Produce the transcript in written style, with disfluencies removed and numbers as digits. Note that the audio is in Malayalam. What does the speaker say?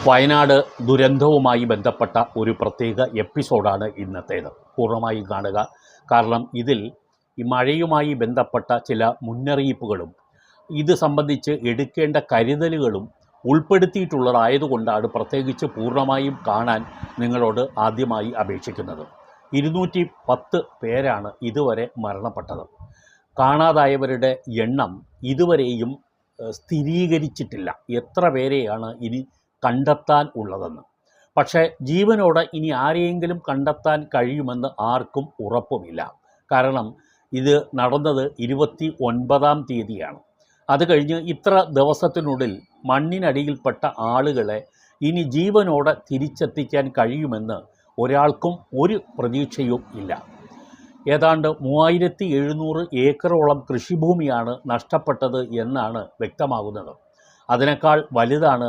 വയനാട് ദുരന്തവുമായി ബന്ധപ്പെട്ട ഒരു പ്രത്യേക എപ്പിസോഡാണ് ഇന്നത്തേത്. പൂർണ്ണമായും കാണുക. കാരണം ഇതിൽ ഈ മഴയുമായി ബന്ധപ്പെട്ട ചില മുന്നറിയിപ്പുകളും ഇത് സംബന്ധിച്ച് എടുക്കേണ്ട കരുതലുകളും ഉൾപ്പെടുത്തിയിട്ടുള്ളതായതുകൊണ്ടാണ് പ്രത്യേകിച്ച് പൂർണ്ണമായും കാണാൻ നിങ്ങളോട് ആദ്യമായി അപേക്ഷിക്കുന്നത്. 210 പേരാണ് ഇതുവരെ മരണപ്പെട്ടത്. കാണാതായവരുടെ എണ്ണം ഇതുവരെയും സ്ഥിരീകരിച്ചിട്ടില്ല, എത്ര പേരെയാണ് ഇനി കണ്ടെത്താൻ ഉള്ളതെന്ന്. പക്ഷേ ജീവനോടെ ഇനി ആരെയെങ്കിലും കണ്ടെത്താൻ കഴിയുമെന്ന് ആർക്കും ഉറപ്പുമില്ല. കാരണം ഇത് നടന്നത് 29-ാം തീയതിയാണ്. അത് കഴിഞ്ഞ് ഇത്ര ദിവസത്തിനുള്ളിൽ മണ്ണിനടിയിൽപ്പെട്ട ആളുകളെ ഇനി ജീവനോടെ തിരിച്ചെത്തിക്കാൻ കഴിയുമെന്ന് ഒരാൾക്കും ഒരു പ്രതീക്ഷയും ഇല്ല. ഏതാണ്ട് 3700 ഏക്കറോളം കൃഷിഭൂമിയാണ് നഷ്ടപ്പെട്ടത് എന്നാണ് വ്യക്തമാകുന്നത്. അതിനേക്കാൾ വലുതാണ്